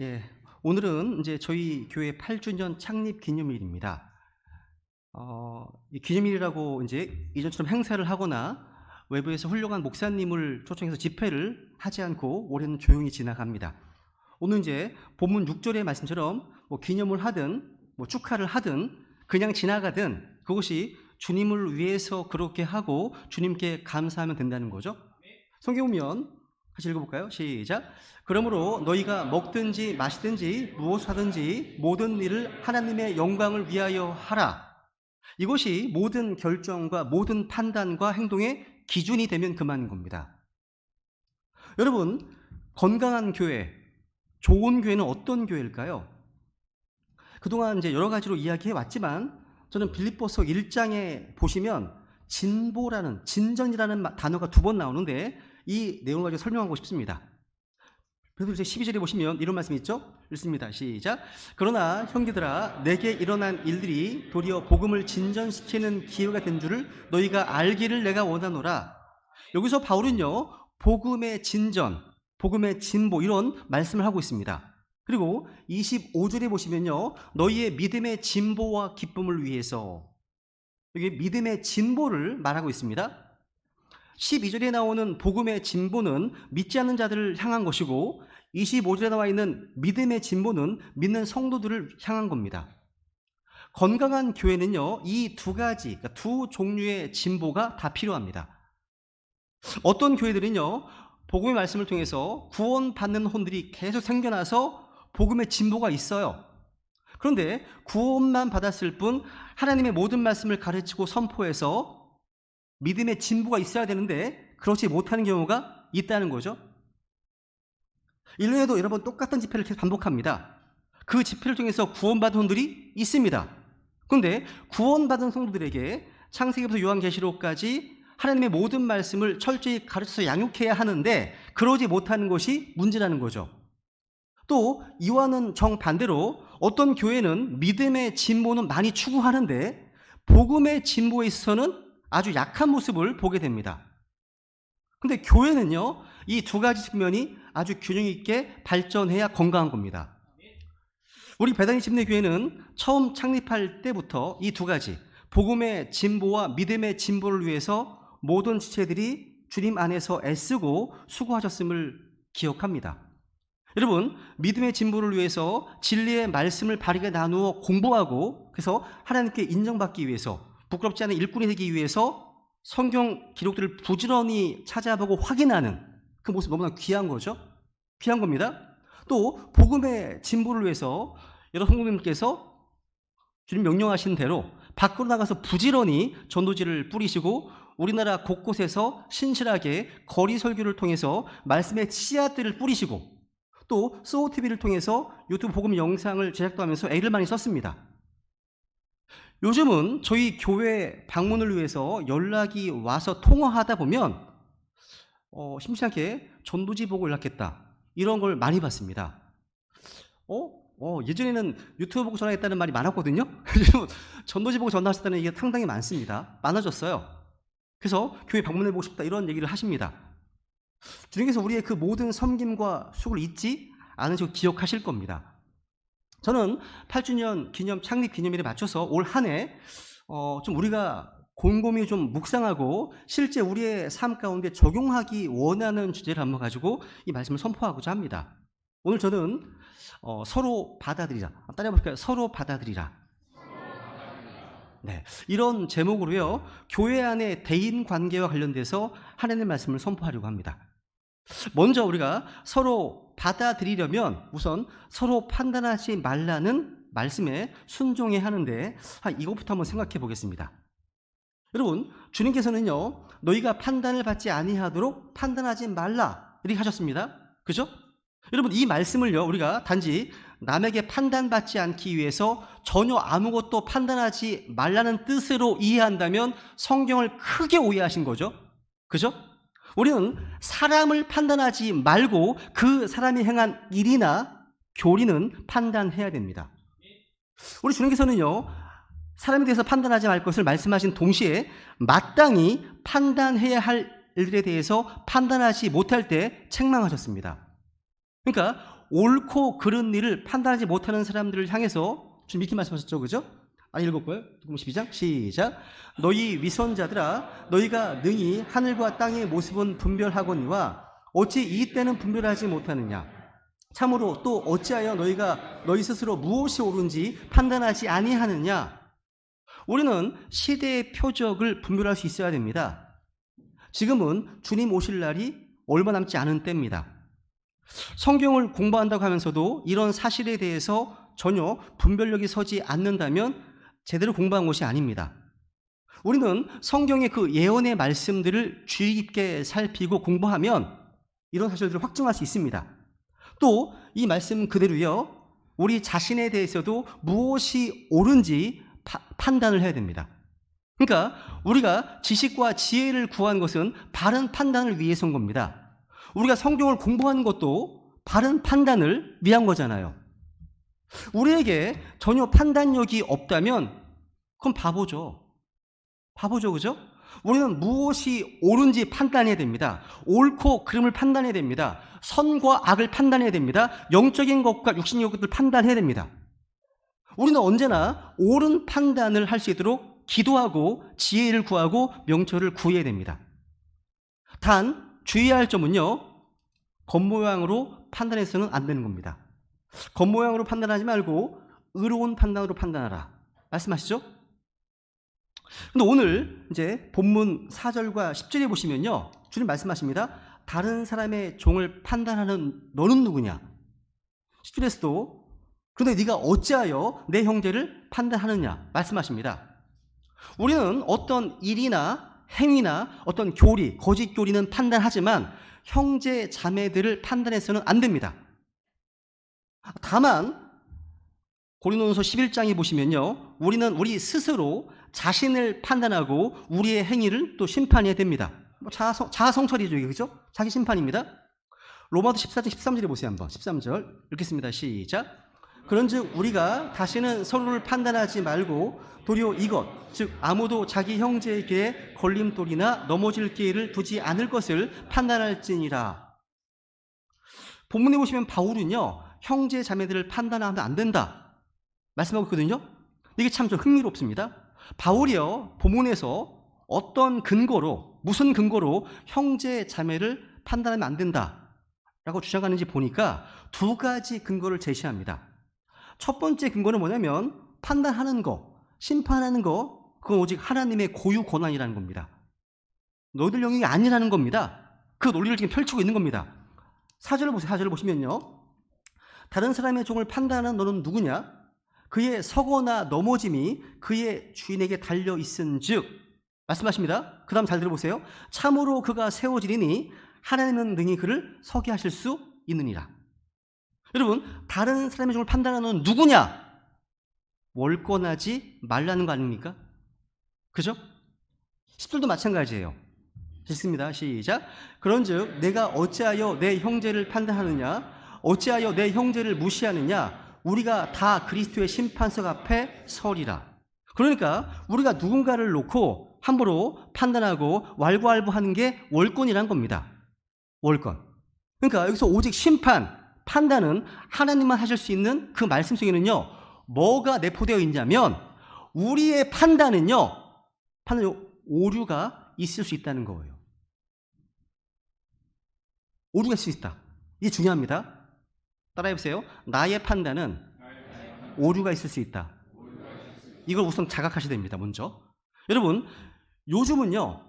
예, 오늘은 이제 저희 교회 8주년 창립 기념일입니다. 이 기념일이라고 이제 이전처럼 행사를 하거나 외부에서 훌륭한 목사님을 초청해서 집회를 하지 않고 올해는 조용히 지나갑니다. 오늘 이제 본문 6절의 말씀처럼 뭐 기념을 하든 뭐 축하를 하든 그냥 지나가든 그것이 주님을 위해서 그렇게 하고 주님께 감사하면 된다는 거죠. 성경 보면 같이 읽어볼까요? 시작. 그러므로 너희가 먹든지 마시든지 무엇 하든지 모든 일을 하나님의 영광을 위하여 하라. 이것이 모든 결정과 모든 판단과 행동의 기준이 되면 그만인 겁니다. 여러분, 건강한 교회, 좋은 교회는 어떤 교회일까요? 그동안 이제 여러 가지로 이야기해 왔지만 저는 빌립보서 1장에 보시면 진보라는, 진전이라는 단어가 2번 나오는데 이 내용을 가지고 설명하고 싶습니다. 그래서 이제 12절에 보시면 이런 말씀이 있죠? 읽습니다. 시작. 그러나 형제들아, 내게 일어난 일들이 도리어 복음을 진전시키는 기회가 된 줄을 너희가 알기를 내가 원하노라. 여기서 바울은요, 복음의 진전, 복음의 진보 이런 말씀을 하고 있습니다. 그리고 25절에 보시면요, 너희의 믿음의 진보와 기쁨을 위해서, 여기 믿음의 진보를 말하고 있습니다. 12절에 나오는 복음의 진보는 믿지 않는 자들을 향한 것이고 25절에 나와 있는 믿음의 진보는 믿는 성도들을 향한 겁니다. 건강한 교회는요, 이 두 가지, 그러니까 두 종류의 진보가 다 필요합니다. 어떤 교회들은요, 복음의 말씀을 통해서 구원받는 혼들이 계속 생겨나서 복음의 진보가 있어요. 그런데 구원만 받았을 뿐 하나님의 모든 말씀을 가르치고 선포해서 믿음의 진보가 있어야 되는데 그렇지 못하는 경우가 있다는 거죠. 1년에도 여러 번 똑같은 집회를 계속 반복합니다. 그 집회를 통해서 구원받은 성도들이 있습니다. 그런데 구원받은 성도들에게 창세기부터 요한계시록까지 하나님의 모든 말씀을 철저히 가르쳐서 양육해야 하는데 그러지 못하는 것이 문제라는 거죠. 또 이와는 정반대로 어떤 교회는 믿음의 진보는 많이 추구하는데 복음의 진보에 있어서는 아주 약한 모습을 보게 됩니다. 근데 교회는요, 이 두 가지 측면이 아주 균형 있게 발전해야 건강한 겁니다. 우리 배단위 침례교회는 처음 창립할 때부터 이 두 가지, 복음의 진보와 믿음의 진보를 위해서 모든 지체들이 주님 안에서 애쓰고 수고하셨음을 기억합니다. 여러분, 믿음의 진보를 위해서 진리의 말씀을 바르게 나누어 공부하고 그래서 하나님께 인정받기 위해서 부끄럽지 않은 일꾼이 되기 위해서 성경 기록들을 부지런히 찾아보고 확인하는 그 모습 너무나 귀한 거죠. 귀한 겁니다. 또 복음의 진보를 위해서 여러 성도님께서 주님 명령하신 대로 밖으로 나가서 부지런히 전도지를 뿌리시고 우리나라 곳곳에서 신실하게 거리 설교를 통해서 말씀의 씨앗들을 뿌리시고 또 소우TV를 통해서 유튜브 복음 영상을 제작도 하면서 애를 많이 썼습니다. 요즘은 저희 교회 방문을 위해서 연락이 와서 통화하다 보면 심심하게 전도지 보고 연락했다 이런 걸 많이 받습니다. 예전에는 유튜브 보고 전화했다는 말이 많았거든요. 요즘 전도지 보고 전화하셨다는 얘기가 상당히 많습니다. 많아졌어요. 그래서 교회 방문해보고 싶다 이런 얘기를 하십니다. 주님께서 우리의 그 모든 섬김과 수고를 잊지 않으시고 기억하실 겁니다. 저는 8주년 기념 창립 기념일에 맞춰서 올 한 해 좀 우리가 곰곰이 좀 묵상하고 실제 우리의 삶 가운데 적용하기 원하는 주제를 한번 가지고 이 말씀을 선포하고자 합니다. 오늘 저는 서로 받아들이라, 따라해볼까요? 서로 받아들이라. 네, 이런 제목으로요, 교회 안의 대인 관계와 관련돼서 하나님의 말씀을 선포하려고 합니다. 먼저 우리가 서로 받아들이려면 우선 서로 판단하지 말라는 말씀에 순종해야 하는데 이것부터 한번 생각해 보겠습니다. 여러분, 주님께서는요, 너희가 판단을 받지 아니하도록 판단하지 말라 이렇게 하셨습니다. 그죠? 여러분, 이 말씀을요, 우리가 단지 남에게 판단받지 않기 위해서 전혀 아무것도 판단하지 말라는 뜻으로 이해한다면 성경을 크게 오해하신 거죠. 그죠? 우리는 사람을 판단하지 말고 그 사람이 행한 일이나 교리는 판단해야 됩니다. 우리 주님께서는요, 사람에 대해서 판단하지 말 것을 말씀하신 동시에 마땅히 판단해야 할 일들에 대해서 판단하지 못할 때 책망하셨습니다. 그러니까 옳고 그른 일을 판단하지 못하는 사람들을 향해서 좀 이렇게 말씀하셨죠, 그죠? 읽어볼까요? 12장 시작. 너희 위선자들아, 너희가 능히 하늘과 땅의 모습은 분별하거니와 어찌 이 때는 분별하지 못하느냐? 참으로 또 어찌하여 너희가 너희 스스로 무엇이 옳은지 판단하지 아니하느냐? 우리는 시대의 표적을 분별할 수 있어야 됩니다. 지금은 주님 오실 날이 얼마 남지 않은 때입니다. 성경을 공부한다고 하면서도 이런 사실에 대해서 전혀 분별력이 서지 않는다면 제대로 공부한 것이 아닙니다. 우리는 성경의 그 예언의 말씀들을 주의 깊게 살피고 공부하면 이런 사실들을 확증할 수 있습니다. 또 이 말씀 그대로요, 우리 자신에 대해서도 무엇이 옳은지 판단을 해야 됩니다. 그러니까 우리가 지식과 지혜를 구한 것은 바른 판단을 위해서인 겁니다. 우리가 성경을 공부하는 것도 바른 판단을 위한 거잖아요. 우리에게 전혀 판단력이 없다면 그건 바보죠. 그죠? 우리는 무엇이 옳은지 판단해야 됩니다. 옳고 그름을 판단해야 됩니다. 선과 악을 판단해야 됩니다. 영적인 것과 육신의 것들을 판단해야 됩니다. 우리는 언제나 옳은 판단을 할 수 있도록 기도하고 지혜를 구하고 명철을 구해야 됩니다. 단 주의해야 할 점은요, 겉모양으로 판단해서는 안 되는 겁니다. 겉모양으로 판단하지 말고 의로운 판단으로 판단하라 말씀하시죠? 근데 오늘 이제 본문 4절과 10절에 보시면요, 주님 말씀하십니다. 다른 사람의 종을 판단하는 너는 누구냐? 10절에서도 그런데 네가 어찌하여 내 형제를 판단하느냐 말씀하십니다. 우리는 어떤 일이나 행위나 어떤 교리, 거짓 교리는 판단하지만 형제 자매들을 판단해서는 안 됩니다. 다만 고린도전서 11장에 보시면요, 우리는 우리 스스로 자신을 판단하고 우리의 행위를 또 심판해야 됩니다. 자아성찰이죠, 이게, 그죠? 자기 심판입니다. 로마서 14장 13절에 보세요. 한번 13절 읽겠습니다. 시작. 그런즉 우리가 다시는 서로를 판단하지 말고 도리어 이것, 즉 아무도 자기 형제의 길에 걸림돌이나 넘어질 기회를 두지 않을 것을 판단할지니라. 본문에 보시면 바울은요, 형제 자매들을 판단하면 안 된다 말씀하고 있거든요. 이게 참 좀 흥미롭습니다. 바울이요, 본문에서 어떤 근거로, 무슨 근거로 형제 자매를 판단하면 안 된다라고 주장하는지 보니까 두 가지 근거를 제시합니다. 첫 번째 근거는 뭐냐면 판단하는 거, 심판하는 거, 그건 오직 하나님의 고유 권한이라는 겁니다. 너희들 영역이 아니라는 겁니다. 그 논리를 지금 펼치고 있는 겁니다. 4절을 보세요. 4절을 보시면요, 다른 사람의 종을 판단하는 너는 누구냐? 그의 서거나 넘어짐이 그의 주인에게 달려 있은즉 말씀하십니다. 그 다음 잘 들어보세요. 참으로 그가 세워지리니 하나님은 능히 그를 서게 하실 수 있느니라. 여러분, 다른 사람의 종을 판단하는 누구냐? 월권하지 말라는 거 아닙니까? 그죠? 10절도 마찬가지예요. 읽습니다. 시작. 그런즉 내가 어찌하여 내 형제를 판단하느냐? 어찌하여 내 형제를 무시하느냐? 우리가 다 그리스도의 심판석 앞에 서리라. 그러니까 우리가 누군가를 놓고 함부로 판단하고 왈가왈부하는 게 월권이란 겁니다. 월권. 그러니까 여기서 오직 심판, 판단은 하나님만 하실 수 있는 그 말씀 속에는요, 뭐가 내포되어 있냐면 우리의 판단은요, 오류가 있을 수 있다는 거예요. 오류가 있을 수 있다. 이게 중요합니다. 따라해보세요. 나의 판단은 오류가 있을 수 있다. 이걸 우선 자각하셔야 됩니다. 먼저. 여러분, 요즘은요,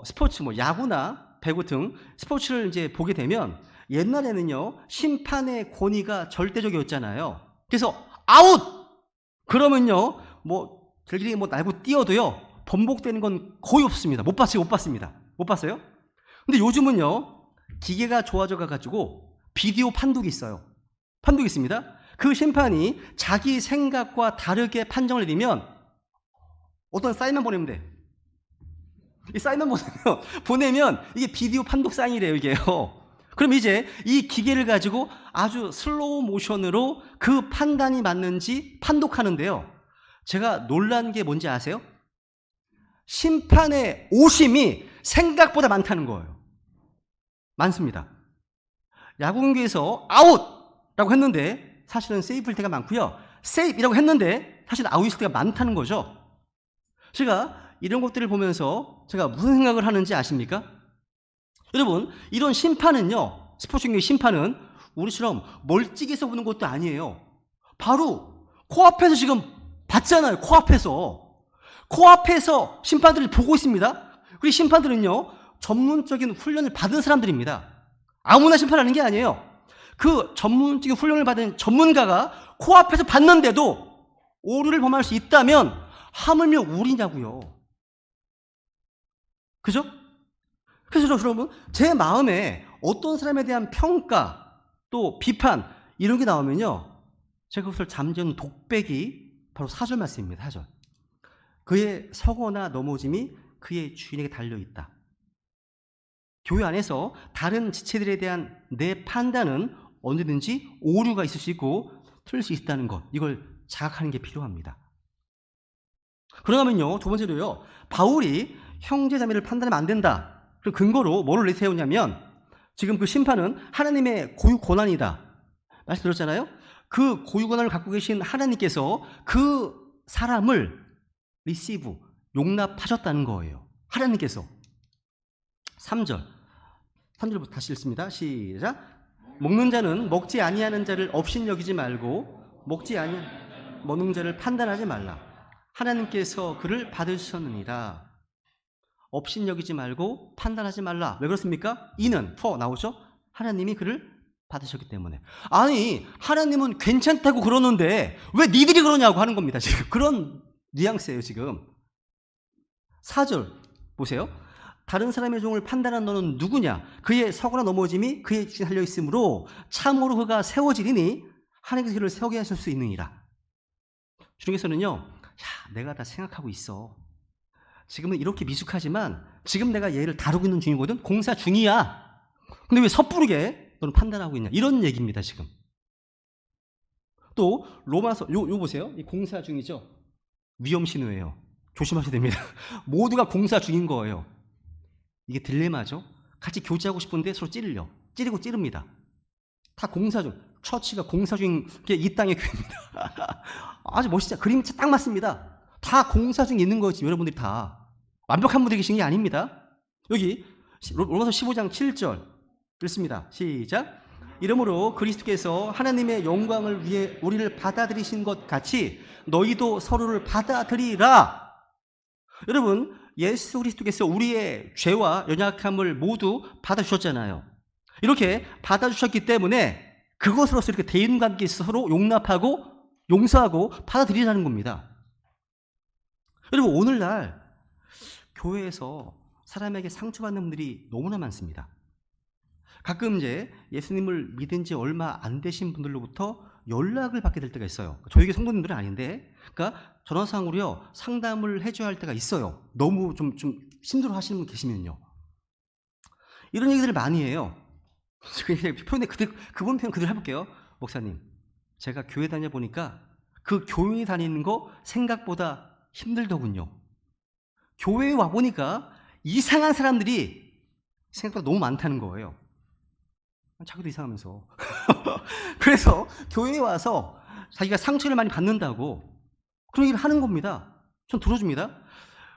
스포츠, 야구나 배구 등 스포츠를 이제 보게 되면 옛날에는요, 심판의 권위가 절대적이었잖아요. 그래서 아웃! 그러면요, 들기름이 날고 뛰어도요, 번복되는 건 거의 없습니다. 못 봤습니다. 못 봤어요? 근데 요즘은요, 기계가 좋아져 가지고 비디오 판독이 있어요. 판독이 있습니다. 그 심판이 자기 생각과 다르게 판정을 내리면 어떤 사인만 보내면 돼. 이 사인만 보내면 이게 비디오 판독 사인이래요, 이게요. 그럼 이제 이 기계를 가지고 아주 슬로우 모션으로 그 판단이 맞는지 판독하는데요. 제가 놀란 게 뭔지 아세요? 심판의 오심이 생각보다 많다는 거예요. 많습니다. 야구 경기에서 아웃이라고 했는데 사실은 세이브일 때가 많고요. 세이브이라고 했는데 사실 아웃일 때가 많다는 거죠. 제가 이런 것들을 보면서 제가 무슨 생각을 하는지 아십니까? 여러분, 이런 심판은요, 스포츠 경기 심판은 우리처럼 멀찍이서 보는 것도 아니에요. 바로 코앞에서 지금 봤잖아요. 코앞에서 심판들을 보고 있습니다. 그리고 심판들은요, 전문적인 훈련을 받은 사람들입니다. 아무나 심판하는 게 아니에요. 그 전문적인 훈련을 받은 전문가가 코앞에서 봤는데도 오류를 범할 수 있다면 하물며 우리냐고요. 그죠? 그래서 여러분, 제 마음에 어떤 사람에 대한 평가 또 비판 이런 게 나오면요, 제가 그것을 잠재우는 독백이 바로 4절 말씀입니다. 4절. 그의 서거나 넘어짐이 그의 주인에게 달려있다. 교회 안에서 다른 지체들에 대한 내 판단은 언제든지 오류가 있을 수 있고 틀릴 수 있다는 것, 이걸 자각하는 게 필요합니다. 그러면요, 두 번째로요, 바울이 형제 자매를 판단하면 안 된다. 그 근거로 뭐를 내세우냐면, 지금 그 심판은 하나님의 고유 권한이다 말씀 드렸잖아요. 그 고유 권한을 갖고 계신 하나님께서 그 사람을 리시브, 용납하셨다는 거예요. 하나님께서. 3절부터 다시 읽습니다. 시작. 먹는 자는 먹지 아니하는 자를 업신여기지 말고 먹는 자를 판단하지 말라. 하나님께서 그를 받으셨느니라. 업신여기지 말고 판단하지 말라. 왜 그렇습니까? 이는 나오죠? 하나님이 그를 받으셨기 때문에. 아니, 하나님은 괜찮다고 그러는데 왜 니들이 그러냐고 하는 겁니다. 지금 그런 뉘앙스예요. 지금 4절 보세요. 다른 사람의 종을 판단한 너는 누구냐? 그의 서거나 넘어짐이 그의 주인에 달려있으므로 참으로 그가 세워지리니 하나님께서 그를 세우게 하실 수 있느니라. 주님께서는요, 내가 다 생각하고 있어. 지금은 이렇게 미숙하지만 지금 내가 얘를 다루고 있는 중이거든. 공사 중이야. 근데 왜 섣부르게 너는 판단하고 있냐? 이런 얘기입니다. 지금. 또 로마서 요 보세요. 이 공사 중이죠. 위험 신호예요. 조심하셔야 됩니다. 모두가 공사 중인 거예요. 이게 딜레마죠. 같이 교제하고 싶은데 서로 찌르고 찌릅니다. 다 공사 중. 처치가 공사 중인 게 이 땅의 교회입니다. 아주 멋있죠. 그림이 딱 맞습니다. 다 공사 중에 있는 거지. 여러분들이 다 완벽한 분들이 계신 게 아닙니다. 여기 로마서 15장 7절 읽습니다. 시작. 이러므로 그리스도께서 하나님의 영광을 위해 우리를 받아들이신 것 같이 너희도 서로를 받아들이라. 여러분, 예수 그리스도께서 우리의 죄와 연약함을 모두 받아주셨잖아요. 이렇게 받아주셨기 때문에 그것으로서 이렇게 대인관계에 서로 용납하고 용서하고 받아들이라는 겁니다. 여러분, 오늘날 교회에서 사람에게 상처받는 분들이 너무나 많습니다. 가끔 이제 예수님을 믿은 지 얼마 안 되신 분들로부터 연락을 받게 될 때가 있어요. 저에게 성도님들은 아닌데, 그러니까 전화상으로요 상담을 해줘야 할 때가 있어요. 너무 좀 힘들어 하시는 분 계시면요. 이런 얘기들을 많이 해요. 그분 표현 그대로 해볼게요. 목사님, 제가 교회 다녀보니까 그 교회 다니는 거 생각보다 힘들더군요. 교회에 와보니까 이상한 사람들이 생각보다 너무 많다는 거예요. 자기도 이상하면서. 그래서 교회에 와서 자기가 상처를 많이 받는다고 그런 얘기를 하는 겁니다. 전 들어줍니다.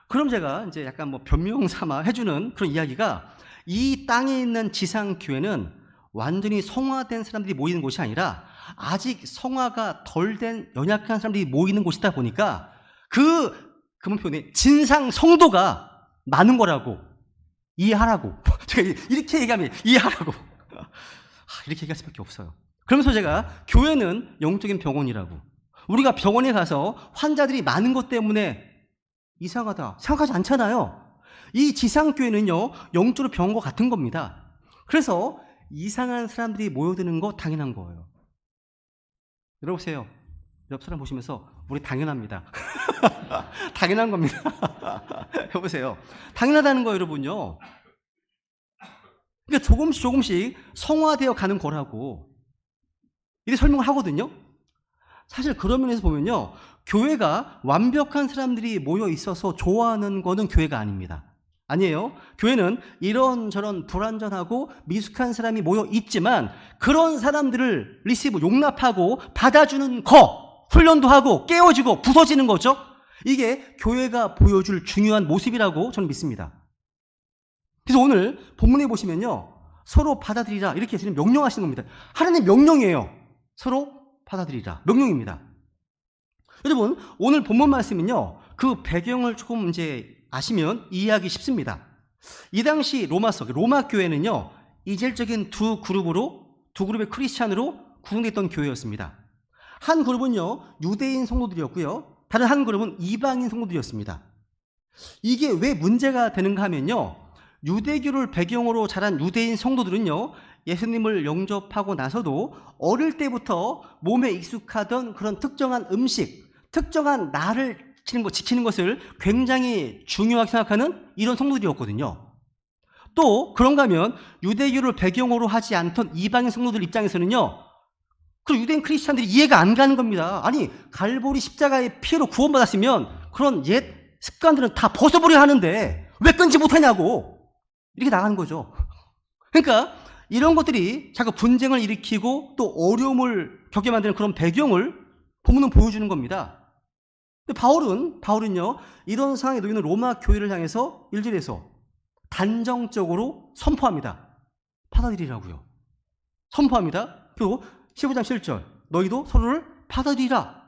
그럼 제가 이제 약간 변명 삼아 해주는 그런 이야기가, 이 땅에 있는 지상교회는 완전히 성화된 사람들이 모이는 곳이 아니라 아직 성화가 덜 된 연약한 사람들이 모이는 곳이다 보니까 그분 표현에 진상 성도가 많은 거라고 이해하라고. 제가 이렇게 얘기하면 이해하라고. 이렇게 얘기할 수밖에 없어요. 그러면서 제가 교회는 영적인 병원이라고, 우리가 병원에 가서 환자들이 많은 것 때문에 이상하다 생각하지 않잖아요. 이 지상교회는요 영적으로 병원과 같은 겁니다. 그래서 이상한 사람들이 모여드는 거 당연한 거예요. 여러보세요. 옆 사람 보시면서 우리 당연합니다. 당연한 겁니다. 여보세요. 당연하다는 거예요, 여러분요. 그러니까 조금씩 성화되어 가는 거라고 이렇게 설명을 하거든요. 사실 그런 면에서 보면요, 교회가 완벽한 사람들이 모여 있어서 좋아하는 거는 교회가 아닙니다. 아니에요. 교회는 이런저런 불완전하고 미숙한 사람이 모여 있지만 그런 사람들을 리시브, 용납하고 받아주는 훈련도 하고 깨워지고 부서지는 거죠. 이게 교회가 보여줄 중요한 모습이라고 저는 믿습니다. 그래서 오늘 본문에 보시면요, 서로 받아들이라 이렇게 지금 명령하시는 겁니다. 하나님 명령이에요. 서로 받아들이라. 명령입니다. 여러분, 오늘 본문 말씀은요, 그 배경을 조금 이제 아시면 이해하기 쉽습니다. 이 당시 로마 교회는요, 이질적인 두 그룹의 크리스찬으로 구성됐던 교회였습니다. 한 그룹은요, 유대인 성도들이었고요, 다른 한 그룹은 이방인 성도들이었습니다. 이게 왜 문제가 되는가 하면요, 유대교를 배경으로 자란 유대인 성도들은요, 예수님을 영접하고 나서도 어릴 때부터 몸에 익숙하던 그런 특정한 음식, 특정한 날을 지키는 것을 굉장히 중요하게 생각하는 이런 성도들이었거든요. 또 그런가 하면 유대교를 배경으로 하지 않던 이방인 성도들 입장에서는요, 그 유대인 크리스찬들이 이해가 안 가는 겁니다. 아니, 갈보리 십자가의 피로 구원받았으면 그런 옛 습관들은 다 벗어버려야 하는데 왜 끊지 못하냐고 이렇게 나가는 거죠. 그러니까 이런 것들이 자꾸 분쟁을 일으키고 또 어려움을 겪게 만드는 그런 배경을 본문은 보여주는 겁니다. 근데 바울은요, 이런 상황에 놓이는 로마 교회를 향해서 1절에서 단정적으로 선포합니다. 받아들이라고요. 선포합니다. 그리고 15장 7절, 너희도 서로를 받아들이라.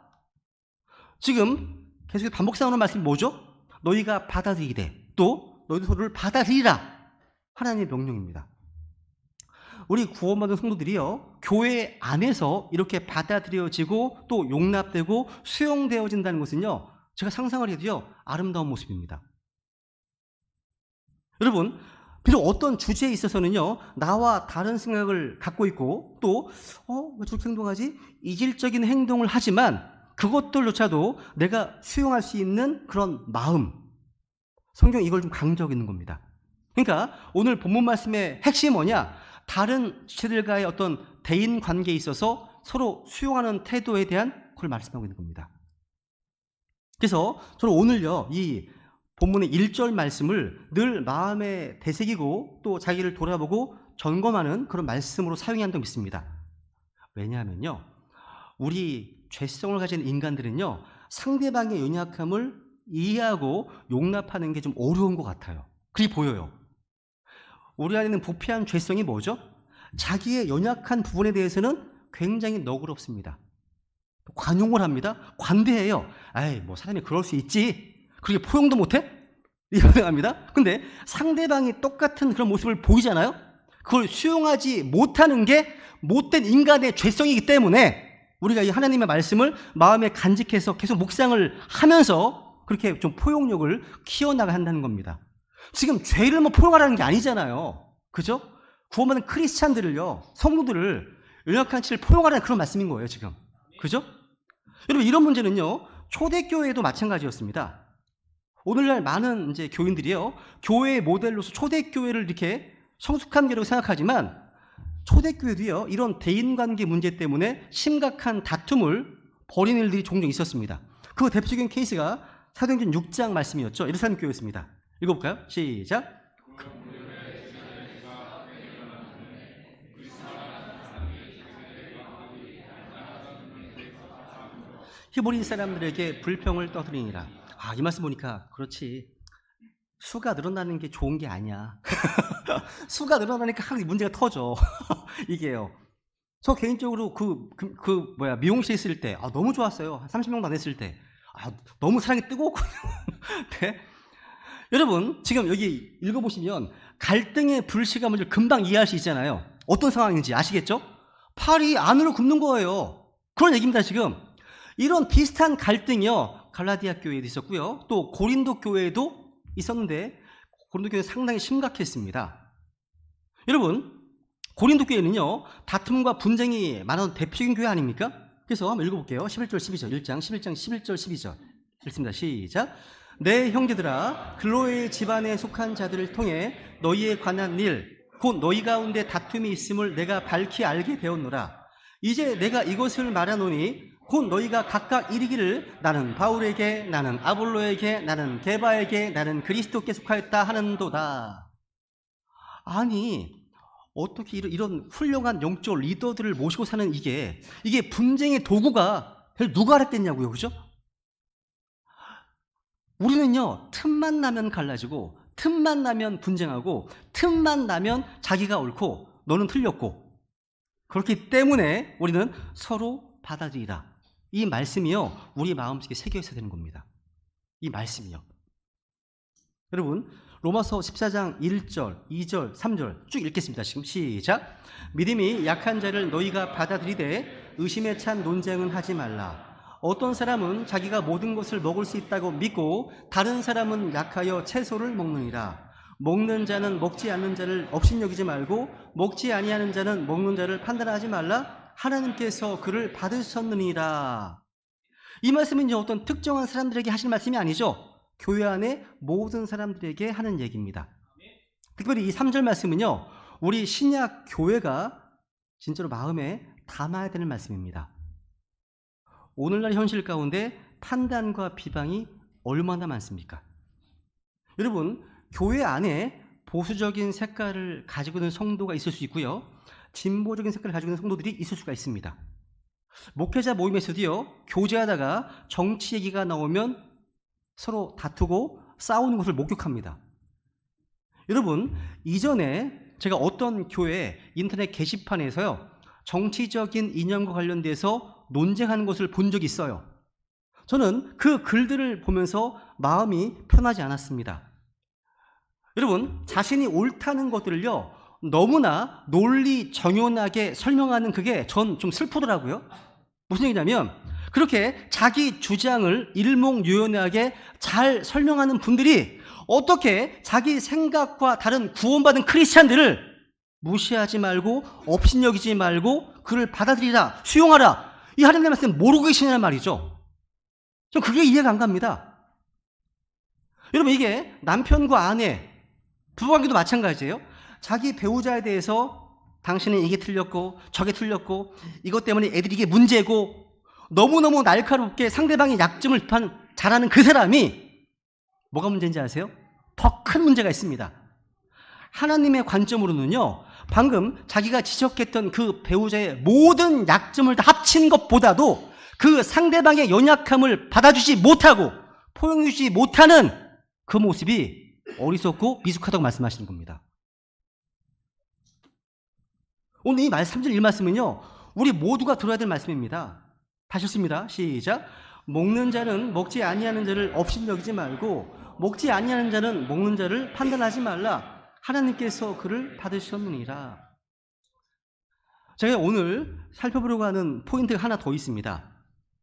지금 계속 반복사하는 말씀이 뭐죠? 너희가 받아들이되, 또 너희도 서로를 받아들이라. 하나님의 명령입니다. 우리 구원받은 성도들이요, 교회 안에서 이렇게 받아들여지고 또 용납되고 수용되어진다는 것은요, 제가 상상을 해도요, 아름다운 모습입니다. 여러분, 비록 어떤 주제에 있어서는요, 나와 다른 생각을 갖고 있고 또 왜 저렇게 행동하지? 이질적인 행동을 하지만 그것들조차도 내가 수용할 수 있는 그런 마음, 성경이 이걸 좀 강조하고 있는 겁니다. 그러니까 오늘 본문 말씀의 핵심이 뭐냐? 다른 지체들과의 어떤 대인 관계에 있어서 서로 수용하는 태도에 대한 그걸 말씀하고 있는 겁니다. 그래서 저는 오늘요, 이 본문의 1절 말씀을 늘 마음에 되새기고 또 자기를 돌아보고 점검하는 그런 말씀으로 사용해야 한다고 믿습니다. 왜냐하면요, 우리 죄성을 가진 인간들은요, 상대방의 연약함을 이해하고 용납하는 게 좀 어려운 것 같아요. 그게 보여요. 우리 안에는 부패한 죄성이 뭐죠? 자기의 연약한 부분에 대해서는 굉장히 너그럽습니다. 관용을 합니다. 관대해요. 뭐 사람이 그럴 수 있지. 그렇게 포용도 못해? 이렇게 생각합니다. 근데 상대방이 똑같은 그런 모습을 보이잖아요. 그걸 수용하지 못하는 게 못된 인간의 죄성이기 때문에 우리가 이 하나님의 말씀을 마음에 간직해서 계속 묵상을 하면서 그렇게 좀 포용력을 키워나가야 한다는 겁니다. 지금 죄를 포용하라는 게 아니잖아요. 그죠? 구원받은 크리스찬들을요, 성도들을 연약한 치를 포용하라는 그런 말씀인 거예요, 지금. 그죠? 여러분, 이런 문제는요, 초대교회도 마찬가지였습니다. 오늘날 많은 이제 교인들이요, 교회의 모델로서 초대교회를 이렇게 성숙한 교회라고 생각하지만 초대교회도요, 이런 대인관계 문제 때문에 심각한 다툼을 벌이는 일들이 종종 있었습니다. 그 대표적인 케이스가 사도행전 6장 말씀이었죠. 예루살렘 교회였습니다. 읽어볼까요? 시작. 히브리 사람들에게 불평을 떠들이니라. 이 말씀 보니까 그렇지, 수가 늘어나는 게 좋은 게 아니야. 수가 늘어나니까 항상 문제가 터져. 이게요. 저 개인적으로 미용실 있을 때 너무 좋았어요. 한 30명도 안 했을 때 너무 사랑이 뜨거웠거든요. 네? 여러분, 지금 여기 읽어보시면 갈등의 불씨가 뭔지 금방 이해할 수 있잖아요. 어떤 상황인지 아시겠죠? 팔이 안으로 굽는 거예요. 그런 얘기입니다. 지금 이런 비슷한 갈등이요, 갈라디아 교회에도 있었고요, 또 고린도 교회에도 있었는데 고린도 교회는 상당히 심각했습니다. 여러분, 고린도 교회는요, 다툼과 분쟁이 많은 대표적인 교회 아닙니까? 그래서 한번 읽어볼게요. 11절 12절 1장 11장 11절 12절 읽습니다. 시작. 내 형제들아, 글로의 집안에 속한 자들을 통해 너희에 관한 일, 곧 너희 가운데 다툼이 있음을 내가 밝히 알게 되었노라. 이제 내가 이것을 말하노니 곧 너희가 각각 이르기를 나는 바울에게, 나는 아볼로에게, 나는 게바에게, 나는 그리스도께 속하였다 하는도다. 아니, 어떻게 이런 훌륭한 영적 리더들을 모시고 사는 이게 분쟁의 도구가 누가 알았겠냐고요, 그죠? 우리는요, 틈만 나면 갈라지고, 틈만 나면 분쟁하고, 틈만 나면 자기가 옳고, 너는 틀렸고, 그렇기 때문에 우리는 서로 받아들이라. 이 말씀이요, 우리 마음속에 새겨 있어야 되는 겁니다. 이 말씀이요. 여러분, 로마서 14장 1절, 2절, 3절 쭉 읽겠습니다. 지금 시작. 믿음이 약한 자를 너희가 받아들이되 의심에 찬 논쟁은 하지 말라. 어떤 사람은 자기가 모든 것을 먹을 수 있다고 믿고 다른 사람은 약하여 채소를 먹느니라. 먹는 자는 먹지 않는 자를 업신여기지 말고 먹지 아니하는 자는 먹는 자를 판단하지 말라. 하나님께서 그를 받으셨느니라. 이 말씀은요, 어떤 특정한 사람들에게 하시는 말씀이 아니죠. 교회 안에 모든 사람들에게 하는 얘기입니다. 특별히 이 3절 말씀은요, 우리 신약 교회가 진짜로 마음에 담아야 되는 말씀입니다. 오늘날 현실 가운데 판단과 비방이 얼마나 많습니까? 여러분, 교회 안에 보수적인 색깔을 가지고 있는 성도가 있을 수 있고요, 진보적인 색깔을 가지고 있는 성도들이 있을 수가 있습니다. 목회자 모임에서도요, 교제하다가 정치 얘기가 나오면 서로 다투고 싸우는 것을 목격합니다. 여러분, 이전에 제가 어떤 교회 인터넷 게시판에서요, 정치적인 이념과 관련돼서 논쟁하는 것을 본 적이 있어요. 저는 그 글들을 보면서 마음이 편하지 않았습니다. 여러분, 자신이 옳다는 것들을요, 너무나 논리 정연하게 설명하는 그게 전 좀 슬프더라고요. 무슨 얘기냐면, 그렇게 자기 주장을 일목요연하게 잘 설명하는 분들이 어떻게 자기 생각과 다른 구원받은 크리스찬들을 무시하지 말고 업신여기지 말고 그를 받아들이라, 수용하라, 이 하나님의 말씀 모르고 계시냐는 말이죠. 전 그게 이해가 안 갑니다. 여러분, 이게 남편과 아내, 부부관계도 마찬가지예요. 자기 배우자에 대해서 당신은 이게 틀렸고 저게 틀렸고 이것 때문에 애들이 이게 문제고 너무너무 날카롭게 상대방의 약점을 잘하는 그 사람이 뭐가 문제인지 아세요? 더 큰 문제가 있습니다. 하나님의 관점으로는요, 방금 자기가 지적했던 그 배우자의 모든 약점을 다 합친 것보다도 그 상대방의 연약함을 받아주지 못하고 포용해주지 못하는 그 모습이 어리석고 미숙하다고 말씀하시는 겁니다. 오늘 이 3절 1말씀은요, 우리 모두가 들어야 될 말씀입니다. 다시 읽습니다. 시작. 먹는 자는 먹지 아니하는 자를 업신여기지 말고 먹지 아니하는 자는 먹는 자를 판단하지 말라. 하나님께서 그를 받으셨느니라. 제가 오늘 살펴보려고 하는 포인트가 하나 더 있습니다.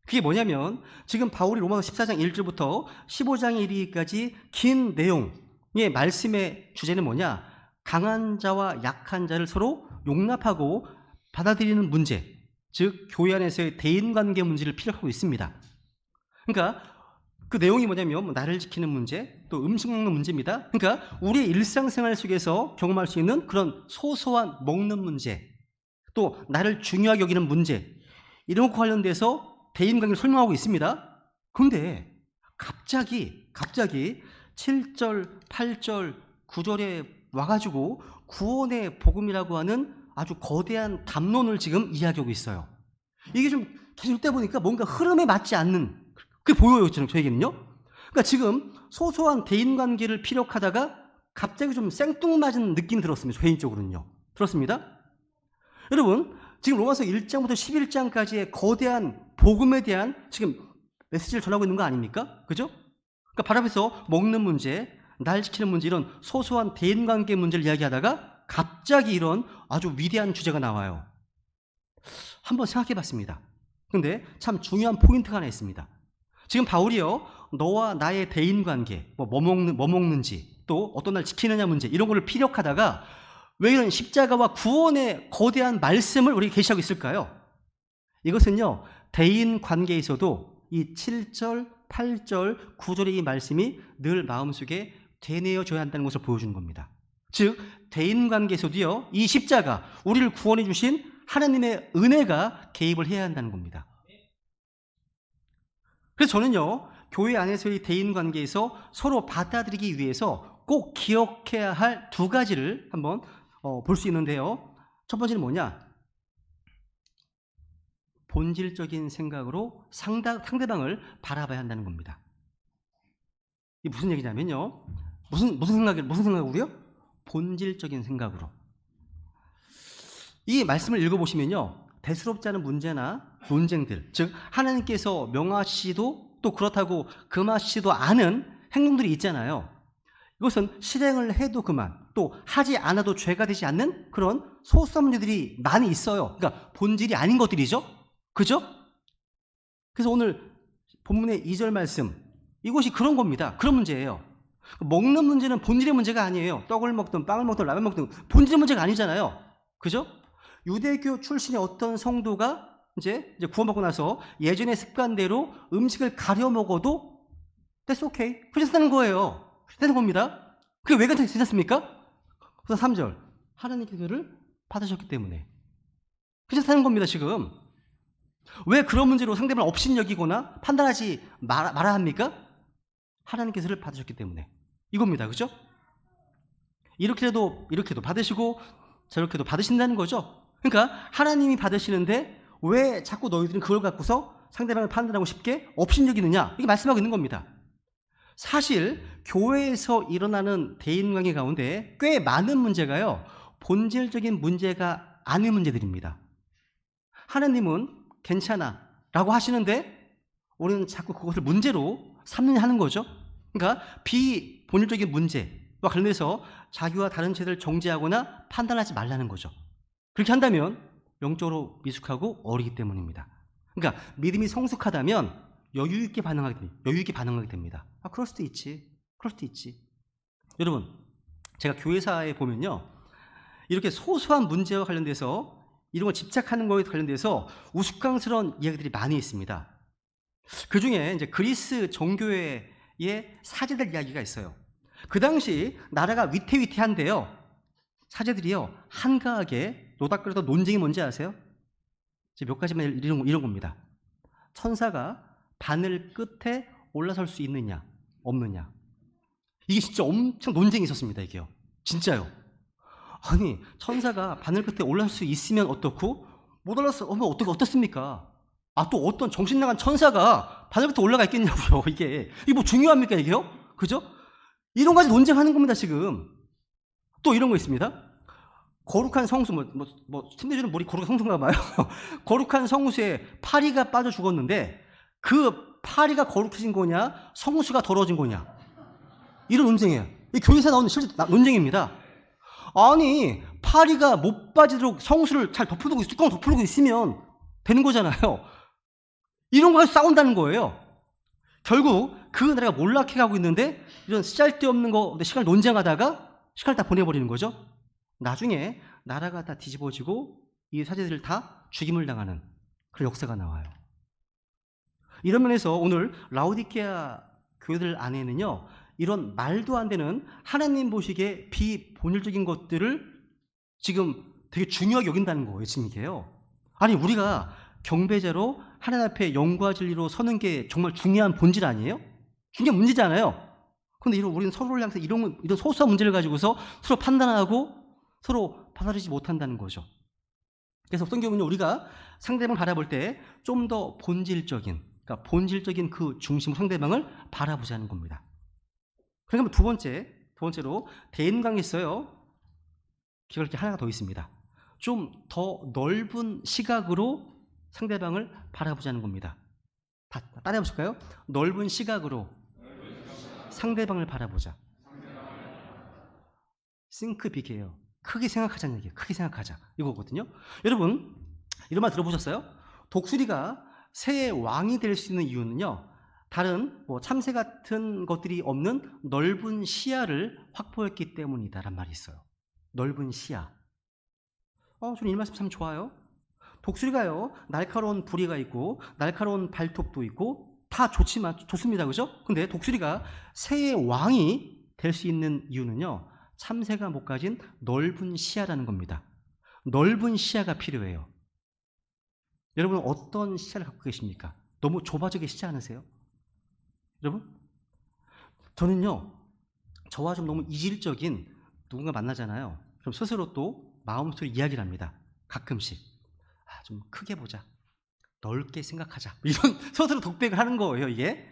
그게 뭐냐면, 지금 바울이 로마서 14장 1절부터 15장 1일까지 긴 내용의 말씀의 주제는 뭐냐? 강한 자와 약한 자를 서로 용납하고 받아들이는 문제, 즉 교회 안에서의 대인관계 문제를 피력하고 있습니다. 그러니까 그 내용이 뭐냐면, 나를 지키는 문제, 또 음식 먹는 문제입니다. 그러니까 우리의 일상생활 속에서 경험할 수 있는 그런 소소한 먹는 문제, 또 나를 중요하게 여기는 문제, 이런 것과 관련돼서 대인관계를 설명하고 있습니다. 그런데 갑자기 7절, 8절, 9절에 와가지고 구원의 복음이라고 하는 아주 거대한 담론을 지금 이야기하고 있어요. 이게 좀 계속 읽다 보니까 뭔가 흐름에 맞지 않는, 그게 보여요, 저에게는요. 그러니까 지금 소소한 대인관계를 피력하다가 갑자기 좀 생뚱맞은 느낌이 들었습니다. 개인적으로는요. 들었습니다? 여러분, 지금 로마서 1장부터 11장까지의 거대한 복음에 대한 지금 메시지를 전하고 있는 거 아닙니까? 그죠? 그러니까 바로 앞에서 먹는 문제, 날 지키는 문제, 이런 소소한 대인관계 문제를 이야기하다가 갑자기 이런 아주 위대한 주제가 나와요. 한번 생각해 봤습니다. 그런데 참 중요한 포인트가 하나 있습니다. 지금 바울이요, 너와 나의 대인관계, 뭐 먹는지, 또 어떤 날 지키느냐 문제, 이런 거를 피력하다가 왜 이런 십자가와 구원의 거대한 말씀을 우리에게 계시하고 있을까요? 이것은요, 대인관계에서도 이 7절, 8절, 9절의 이 말씀이 늘 마음속에 되뇌어져야 한다는 것을 보여주는 겁니다. 즉 대인관계에서도요, 이 십자가, 우리를 구원해 주신 하나님의 은혜가 개입을 해야 한다는 겁니다. 그래서 저는요, 교회 안에서의 대인 관계에서 서로 받아들이기 위해서 꼭 기억해야 할 두 가지를 한번 볼 수 있는데요. 첫 번째는 뭐냐? 본질적인 생각으로 상대방을 바라봐야 한다는 겁니다. 이게 무슨 얘기냐면요. 무슨 생각으로요? 본질적인 생각으로. 이 말씀을 읽어보시면요, 대수롭지 않은 문제나 논쟁들, 즉 하나님께서 명하시도 또 그렇다고 금하시도 않은 행동들이 있잖아요. 이것은 실행을 해도 그만, 또 하지 않아도 죄가 되지 않는 그런 소수한 문제들이 많이 있어요. 그러니까 본질이 아닌 것들이죠. 그죠? 그래서 오늘 본문의 2절 말씀, 이것이 그런 겁니다. 그런 문제예요. 먹는 문제는 본질의 문제가 아니에요. 떡을 먹든 빵을 먹든 라면 먹든 본질의 문제가 아니잖아요. 그죠? 유대교 출신의 어떤 성도가 이제 구원받고 나서 예전의 습관대로 음식을 가려 먹어도 that's okay. 괜찮다는 거예요. 괜찮다는 겁니다. 그게 왜 괜찮습니까? 그래서 3절. 하나님께서 그를 받으셨기 때문에. 괜찮다는 겁니다, 지금. 왜 그런 문제로 상대방을 업신여기거나 판단하지 말아야 합니까? 하나님께서 그를 받으셨기 때문에. 이겁니다. 그죠? 이렇게도 받으시고 저렇게도 받으신다는 거죠. 그러니까 하나님이 받으시는데 왜 자꾸 너희들은 그걸 갖고서 상대방을 판단하고 쉽게 업신여기느냐, 이게 말씀하고 있는 겁니다. 사실 교회에서 일어나는 대인관계 가운데 꽤 많은 문제가요, 본질적인 문제가 아닌 문제들입니다. 하나님은 괜찮아 라고 하시는데 우리는 자꾸 그것을 문제로 삼느냐 하는 거죠. 그러니까 비본질적인 문제와 관련해서 자기와 다른 죄를 정죄하거나 판단하지 말라는 거죠. 그렇게 한다면 영적으로 미숙하고 어리기 때문입니다. 그러니까 믿음이 성숙하다면 여유 있게 반응하게 됩니다. 그럴 수도 있지. 여러분, 제가 교회사에 보면요, 이렇게 소소한 문제와 관련돼서 이런 걸 집착하는 거에 관련돼서 우스꽝스러운 이야기들이 많이 있습니다. 그 중에 이제 그리스 정교회의 사제들 이야기가 있어요. 그 당시 나라가 위태위태한데요, 사제들이요, 한가하게 노닥거리던 논쟁이 뭔지 아세요? 몇 가지만 이런 겁니다. 천사가 바늘 끝에 올라설 수 있느냐 없느냐. 이게 진짜 엄청 논쟁이 있었습니다. 이게요, 진짜요. 아니, 천사가 바늘 끝에 올라설 수 있으면 어떻고 못 올라서면 어떻습니까? 또 어떤 정신 나간 천사가 바늘 끝에 올라가 있겠냐고요. 이게 뭐 중요합니까 이게요? 그죠? 이런 가지 논쟁하는 겁니다 지금. 또 이런 거 있습니다. 거룩한 성수, 침대주는 머리 거룩한 성수인가 봐요. 거룩한 성수에 파리가 빠져 죽었는데 그 파리가 거룩해진 거냐, 성수가 더러워진 거냐, 이런 논쟁이에요. 이 교회에서 나오는 실제 논쟁입니다. 아니, 파리가 못 빠지도록 성수를 잘 덮어두고 뚜껑 덮어두고 있으면 되는 거잖아요. 이런 거 가지고 싸운다는 거예요. 결국 그 나라가 몰락해 가고 있는데 이런 쓰잘데없는 거 시간을 논쟁하다가 시간을 다 보내버리는 거죠. 나중에 나라가 다 뒤집어지고 이 사제들을 다 죽임을 당하는 그런 역사가 나와요. 이런 면에서 오늘 라오디게아 교회들 안에는요, 이런 말도 안 되는 하나님 보시기에 비본질적인 것들을 지금 되게 중요하게 여긴다는 거예요. 지금 이게요. 아니, 우리가 경배자로 하나님 앞에 영과 진리로 서는 게 정말 중요한 본질 아니에요? 중요한 문제잖아요. 그런데 우리는 서로를 향해서 이런 소소한 문제를 가지고서 서로 판단하고 서로 받아들이지 못한다는 거죠. 그래서 성경은요, 우리가 상대방을 바라볼 때 좀 더 본질적인 그 중심으로 상대방을 바라보자는 겁니다. 그러면 두 번째로 대인관계 있어요. 기억할 게 하나가 더 있습니다. 좀 더 넓은 시각으로 상대방을 바라보자는 겁니다. 따라해 보실까요? 넓은 시각으로 상대방을 바라보자. think big이에요. 크게 생각하자는 얘기예요. 크게 생각하자, 이거거든요. 여러분, 이런 말 들어보셨어요? 독수리가 새의 왕이 될 수 있는 이유는요, 다른 참새 같은 것들이 없는 넓은 시야를 확보했기 때문이다라는 말이 있어요. 넓은 시야. 저는 이 말씀 참 좋아요. 독수리가요, 날카로운 부리가 있고 날카로운 발톱도 있고 다 좋습니다. 그죠? 근데 독수리가 새의 왕이 될 수 있는 이유는요, 참새가 못 가진 넓은 시야라는 겁니다. 넓은 시야가 필요해요. 여러분은 어떤 시야를 갖고 계십니까? 너무 좁아져 계시지 않으세요? 여러분? 저는요, 저와 좀 너무 이질적인 누군가 만나잖아요. 그럼 스스로 또 마음속으로 이야기를 합니다. 가끔씩. 좀 크게 보자. 넓게 생각하자. 이런 스스로 독백을 하는 거예요, 이게.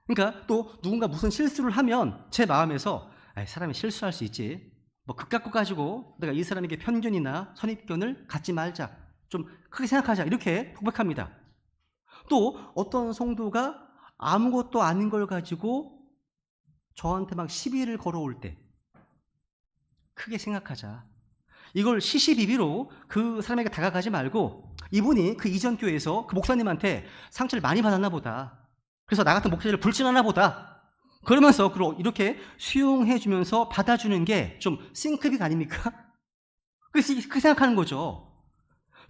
그러니까 또 누군가 무슨 실수를 하면 제 마음에서 사람이 실수할 수 있지. 뭐 그 갖고 가지고 내가 이 사람에게 편견이나 선입견을 갖지 말자. 좀 크게 생각하자. 이렇게 독백합니다. 또 어떤 성도가 아무것도 아닌 걸 가지고 저한테 막 시비를 걸어올 때 크게 생각하자. 이걸 시시비비로 그 사람에게 다가가지 말고 이분이 그 이전 교회에서 그 목사님한테 상처를 많이 받았나 보다. 그래서 나 같은 목사를 불신하나 보다. 그러면서 이렇게 수용해 주면서 받아주는 게 좀 싱크빅 아닙니까? 그래서 그렇게 생각하는 거죠.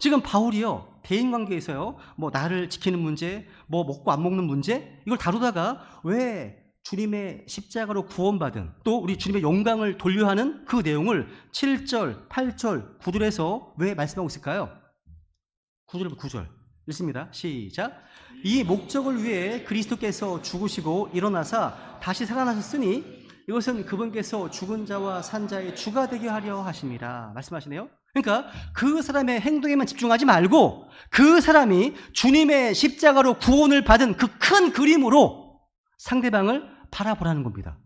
지금 바울이요, 대인관계에서요, 뭐 나를 지키는 문제, 뭐 먹고 안 먹는 문제, 이걸 다루다가 왜 주님의 십자가로 구원받은 또 우리 주님의 영광을 돌려하는 그 내용을 7절, 8절, 9절에서 왜 말씀하고 있을까요? 9절 읽습니다. 시작. 이 목적을 위해 그리스도께서 죽으시고 일어나사 다시 살아나셨으니 이것은 그분께서 죽은 자와 산 자의 주가 되게 하려 하십니다. 말씀하시네요. 그러니까 그 사람의 행동에만 집중하지 말고 그 사람이 주님의 십자가로 구원을 받은 그 큰 그림으로 상대방을 바라보라는 겁니다.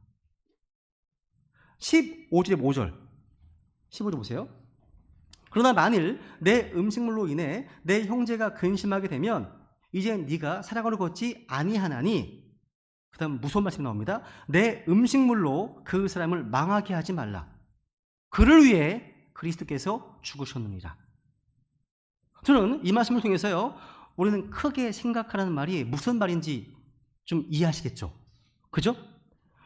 15절의 5절. 15절 보세요. 그러나 만일 내 음식물로 인해 내 형제가 근심하게 되면 이제 네가 사랑으로 걷지 아니하나니, 그 다음 무서운 말씀이 나옵니다. 내 음식물로 그 사람을 망하게 하지 말라. 그를 위해 그리스도께서 죽으셨느니라. 저는 이 말씀을 통해서요, 우리는 크게 생각하라는 말이 무슨 말인지 좀 이해하시겠죠? 그죠?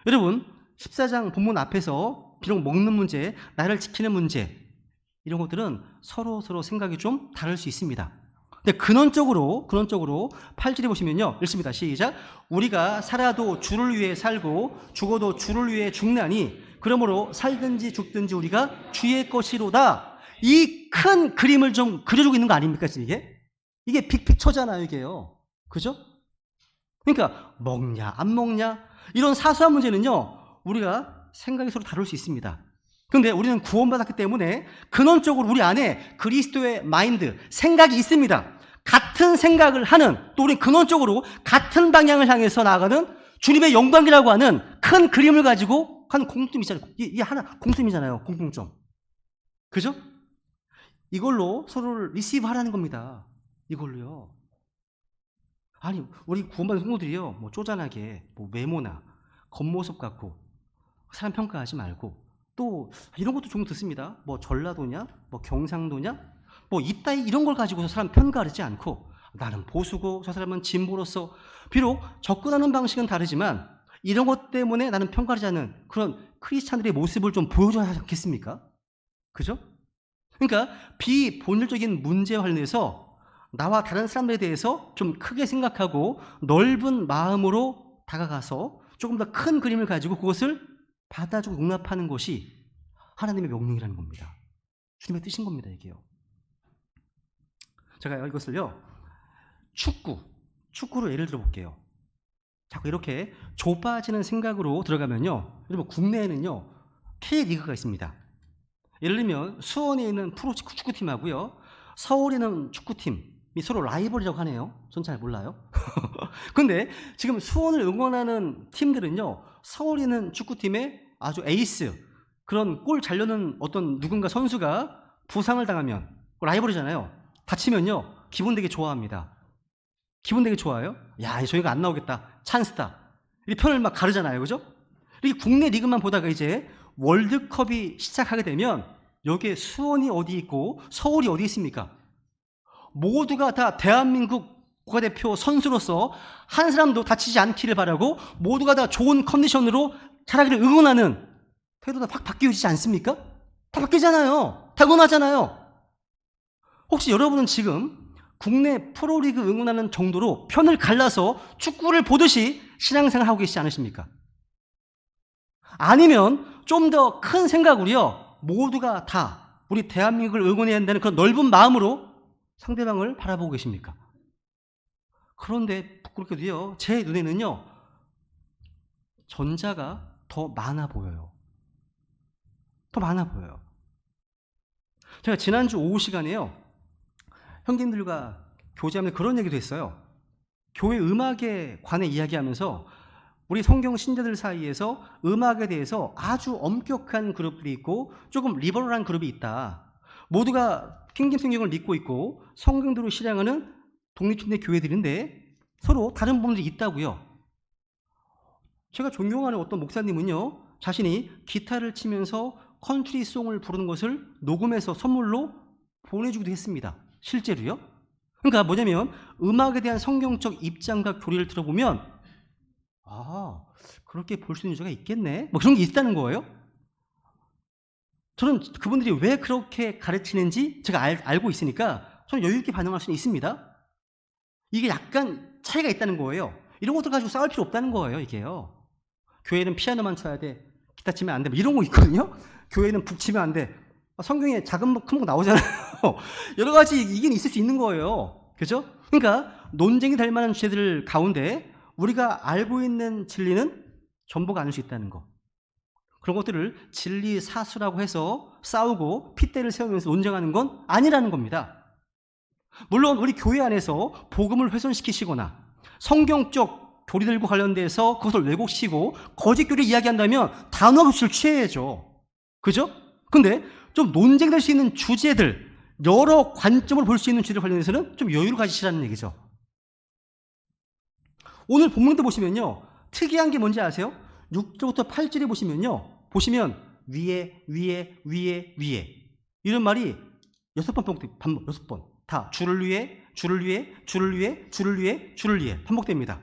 여러분, 14장 본문 앞에서 비록 먹는 문제, 나를 지키는 문제, 이런 것들은 서로 생각이 좀 다를 수 있습니다. 근데 근원적으로 8절에 보시면요, 읽습니다. 시작. 우리가 살아도 주를 위해 살고 죽어도 주를 위해 죽나니 그러므로 살든지 죽든지 우리가 주의 것이로다. 이 큰 그림을 좀 그려주고 있는 거 아닙니까? 이게 빅픽처잖아요, 이게요. 그죠? 그러니까 먹냐 안 먹냐 이런 사소한 문제는요, 우리가 생각이 서로 다를 수 있습니다. 그런데 우리는 구원받았기 때문에 근원적으로 우리 안에 그리스도의 마인드, 생각이 있습니다. 같은 생각을 하는, 또 우리는 근원적으로 같은 방향을 향해서 나아가는 주님의 영광이라고 하는 큰 그림을 가지고 한 공통점이 있잖아요. 이게 하나 공통점이잖아요. 공통점. 그죠? 이걸로 서로를 리시브 하라는 겁니다. 이걸로요. 아니, 우리 구원받은 성도들이요, 뭐 쪼잔하게 뭐 외모나 겉모습 갖고 사람 평가하지 말고, 또 이런 것도 좀 듣습니다. 뭐 전라도냐, 뭐 경상도냐, 뭐 이따위 이런 걸 가지고서 사람 평가하지 않고 나는 보수고 저 사람은 진보로서, 비록 접근하는 방식은 다르지만 이런 것 때문에 나는 평가하지 않는 그런 크리스찬들의 모습을 좀 보여줘야 하지 않겠습니까? 그죠? 그러니까 비본질적인 문제와 관련해서 나와 다른 사람들에 대해서 좀 크게 생각하고 넓은 마음으로 다가가서 조금 더 큰 그림을 가지고 그것을 받아주고 용납하는 것이 하나님의 명령이라는 겁니다. 주님의 뜻인 겁니다, 이게요. 제가 이것을요, 축구로 예를 들어 볼게요. 자꾸 이렇게 좁아지는 생각으로 들어가면요, 여러분 국내에는요 K리그가 있습니다. 예를 들면 수원에 있는 프로 축구팀하고요, 서울에 있는 축구팀이 서로 라이벌이라고 하네요. 전 잘 몰라요. 근데 지금 수원을 응원하는 팀들은요, 서울에 있는 축구팀의 아주 에이스, 그런 골 잘 넣는 어떤 누군가 선수가 부상을 당하면, 라이벌이잖아요. 다치면요 기분 되게 좋아합니다. 기분 되게 좋아요. 야, 저희가 안 나오겠다, 찬스다, 이 편을 막 가르잖아요. 그죠? 이렇게 국내 리그만 보다가 이제 월드컵이 시작하게 되면 여기에 수원이 어디 있고 서울이 어디 있습니까? 모두가 다 대한민국 국가대표 선수로서 한 사람도 다치지 않기를 바라고 모두가 다 좋은 컨디션으로 자라기를 응원하는 태도가 확 바뀌어지지 않습니까? 다 바뀌잖아요. 당연하잖아요. 혹시 여러분은 지금 국내 프로리그 응원하는 정도로 편을 갈라서 축구를 보듯이 신앙생활 하고 계시지 않으십니까? 아니면 좀 더 큰 생각으로요, 모두가 다 우리 대한민국을 응원해야 한다는 그런 넓은 마음으로 상대방을 바라보고 계십니까? 그런데 부끄럽게도요, 제 눈에는요 전자가 더 많아 보여요. 더 많아 보여요. 제가 지난주 오후 시간에요, 형님들과 교제하면서 그런 얘기도 했어요. 교회 음악에 관해 이야기하면서 우리 성경 신자들 사이에서 음악에 대해서 아주 엄격한 그룹들이 있고 조금 리버럴한 그룹이 있다. 모두가 킹덤 성경을 믿고 있고 성경대로 실행하는 독립신대 교회들인데 서로 다른 부분들이 있다고요. 제가 존경하는 어떤 목사님은요, 자신이 기타를 치면서 컨트리송을 부르는 것을 녹음해서 선물로 보내주기도 했습니다. 실제로요. 그러니까 뭐냐면 음악에 대한 성경적 입장과 교리를 들어보면 그렇게 볼 수 있는 여자가 있겠네, 뭐 그런 게 있다는 거예요. 저는 그분들이 왜 그렇게 가르치는지 제가 알고 있으니까 저는 여유 있게 반응할 수는 있습니다. 이게 약간 차이가 있다는 거예요. 이런 것들 가지고 싸울 필요 없다는 거예요. 이게요. 교회는 피아노만 쳐야 돼, 기타 치면 안 돼, 뭐 이런 거 있거든요. 교회는 북 치면 안 돼. 성경에 작은 목 큰 목 나오잖아요. 여러 가지 이견이 있을 수 있는 거예요. 그죠? 그러니까 논쟁이 될 만한 주제들 가운데 우리가 알고 있는 진리는 전부가 아닐 수 있다는 거. 그런 것들을 진리 사수라고 해서 싸우고 핏대를 세우면서 논쟁하는 건 아니라는 겁니다. 물론 우리 교회 안에서 복음을 훼손시키시거나 성경적 교리들과 관련돼서 그것을 왜곡시키고 거짓 교리 이야기한다면 단호한 취해야죠. 그죠? 근데 좀 논쟁될 수 있는 주제들, 여러 관점으로 볼 수 있는 주제들 관련해서는 좀 여유를 가지시라는 얘기죠. 오늘 본문도 보시면요, 특이한 게 뭔지 아세요? 6절부터 8절에 보시면 위에 이런 말이 6번 반복, 6번 다 줄을 위해 반복됩니다.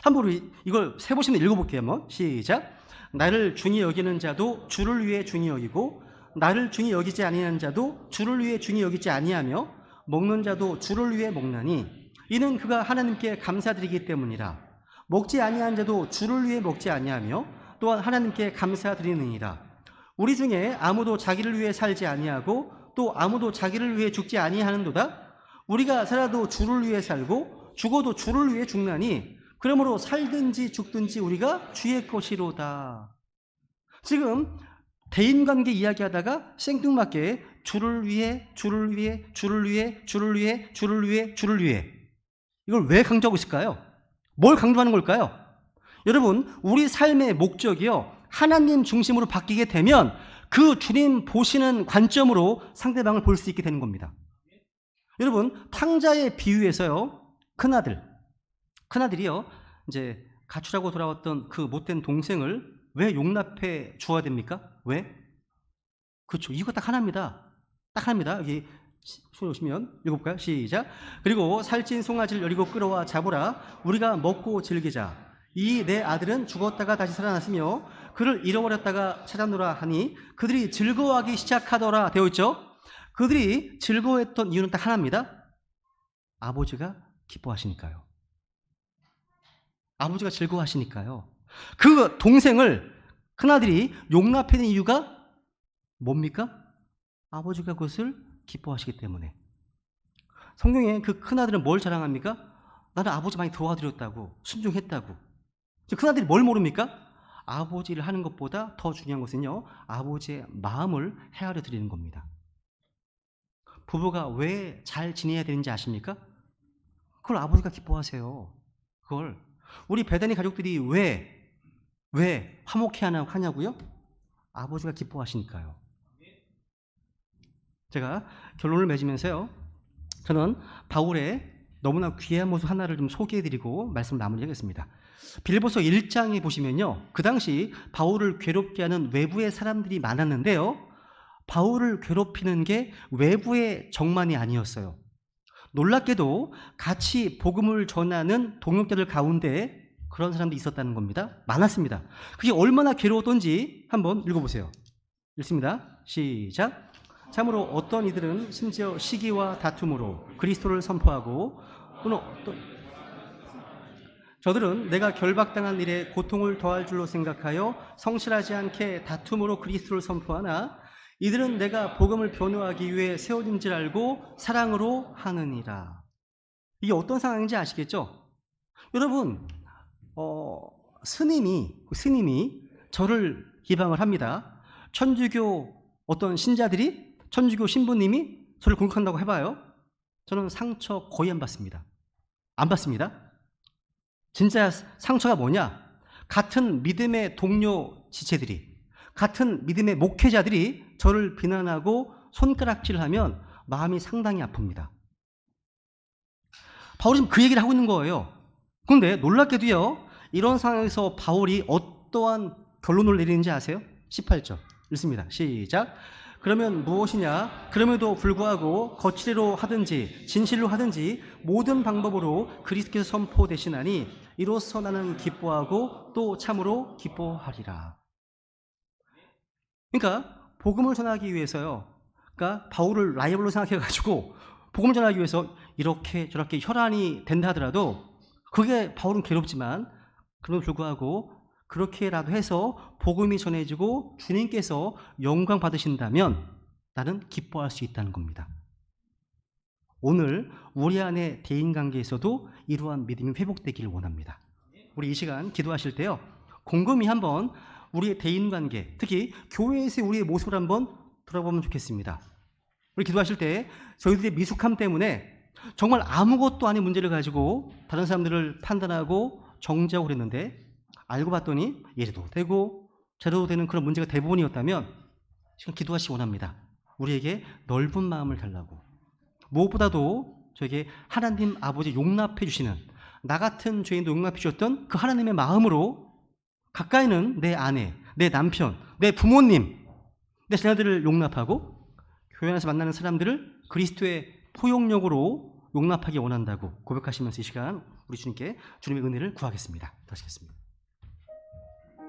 한번 우리 이걸 세 보시면 읽어볼게요. 한번 시작. 나를 중히 여기는 자도 주를 위해 중히 여기고 나를 중히 여기지 아니하는 자도 주를 위해 중히 여기지 아니하며 먹는 자도 주를 위해 먹나니 이는 그가 하나님께 감사드리기 때문이라. 먹지 아니한 자도 주를 위해 먹지 아니하며 또한 하나님께 감사드리느니라. 우리 중에 아무도 자기를 위해 살지 아니하고 또 아무도 자기를 위해 죽지 아니하는도다. 우리가 살아도 주를 위해 살고 죽어도 주를 위해 죽나니 그러므로 살든지 죽든지 우리가 주의 것이로다. 지금 대인관계 이야기하다가 생뚱맞게 주를 위해 이걸 왜 강조하고 있을까요? 뭘 강조하는 걸까요? 여러분, 우리 삶의 목적이요, 하나님 중심으로 바뀌게 되면 그 주님 보시는 관점으로 상대방을 볼 수 있게 되는 겁니다. 여러분, 탕자의 비유에서요, 큰아들이요, 이제 가출하고 돌아왔던 그 못된 동생을 왜 용납해 주어야 됩니까? 왜? 그렇죠. 이유가 딱 하나입니다. 여기 손에 오시면 읽어볼까요? 시작. 그리고 살찐 송아지를 여리고 끌어와 잡으라. 우리가 먹고 즐기자. 이 내 아들은 죽었다가 다시 살아났으며 그를 잃어버렸다가 찾아노라 하니 그들이 즐거워하기 시작하더라 되어 있죠. 그들이 즐거워했던 이유는 딱 하나입니다. 아버지가 기뻐하시니까요. 아버지가 즐거워하시니까요. 그 동생을 큰아들이 용납하는 이유가 뭡니까? 아버지가 그것을 기뻐하시기 때문에. 성경에 그 큰아들은 뭘 자랑합니까? 나는 아버지 많이 도와드렸다고, 순종했다고. 큰아들이 뭘 모릅니까? 아버지를 하는 것보다 더 중요한 것은요, 아버지의 마음을 헤아려 드리는 겁니다. 부부가 왜 잘 지내야 되는지 아십니까? 그걸 아버지가 기뻐하세요. 그걸. 우리 베다니 가족들이 왜 화목해 하냐고요? 아버지가 기뻐하시니까요. 제가 결론을 맺으면서요, 저는 바울의 너무나 귀한 모습 하나를 좀 소개해드리고 말씀을 마무리하겠습니다. 빌립보서 1장에 보시면요, 그 당시 바울을 괴롭게 하는 외부의 사람들이 많았는데요, 바울을 괴롭히는 게 외부의 적만이 아니었어요. 놀랍게도 같이 복음을 전하는 동역자들 가운데 그런 사람들이 있었다는 겁니다. 많았습니다. 그게 얼마나 괴로웠던지 한번 읽어보세요. 읽습니다. 시작. 참으로 어떤 이들은 심지어 시기와 다툼으로 그리스도를 선포하고 또는 저들은 내가 결박당한 일에 고통을 더할 줄로 생각하여 성실하지 않게 다툼으로 그리스도를 선포하나 이들은 내가 복음을 변호하기 위해 세워진 줄 알고 사랑으로 하느니라. 이게 어떤 상황인지 아시겠죠? 여러분, 스님이 저를 비방을 합니다. 천주교 어떤 신자들이, 천주교 신부님이 저를 공격한다고 해봐요. 저는 상처 거의 안 받습니다. 안 받습니다. 진짜 상처가 뭐냐? 같은 믿음의 동료 지체들이, 같은 믿음의 목회자들이 저를 비난하고 손가락질하면 마음이 상당히 아픕니다. 바울이 지금 그 얘기를 하고 있는 거예요. 그런데 놀랍게도요, 이런 상황에서 바울이 어떠한 결론을 내리는지 아세요? 18절 읽습니다. 시작. 그러면 무엇이냐? 그럼에도 불구하고 거칠애로 하든지 진실로 하든지 모든 방법으로 그리스도께서 선포되시나니 이로써 나는 기뻐하고 또 참으로 기뻐하리라. 그러니까 복음을 전하기 위해서요, 그러니까 바울을 라이벌로 생각해가지고 복음을 전하기 위해서 이렇게 저렇게 혈안이 된다 하더라도 그게 바울은 괴롭지만 그럼에도 불구하고 그렇게라도 해서 복음이 전해지고 주님께서 영광 받으신다면 나는 기뻐할 수 있다는 겁니다. 오늘 우리 안의 대인관계에서도 이러한 믿음이 회복되기를 원합니다. 우리 이 시간 기도하실 때요, 곰곰이 한번 우리의 대인관계, 특히 교회에서의 우리의 모습을 한번 돌아보면 좋겠습니다. 우리 기도하실 때 저희들의 미숙함 때문에 정말 아무것도 아닌 문제를 가지고 다른 사람들을 판단하고 정죄하고 그랬는데 알고 봤더니 이래도 되고 저래도 되는 그런 문제가 대부분이었다면 지금 기도하시기 원합니다. 우리에게 넓은 마음을 달라고, 무엇보다도 저에게 하나님 아버지 용납해 주시는, 나 같은 죄인도 용납해 주셨던 그 하나님의 마음으로 가까이는 내 아내, 내 남편, 내 부모님, 내 자녀들을 용납하고 교회 안에서 만나는 사람들을 그리스도의 포용력으로 용납하기 원한다고 고백하시면서 이 시간 우리 주님께 주님의 은혜를 구하겠습니다. 다시겠습니다.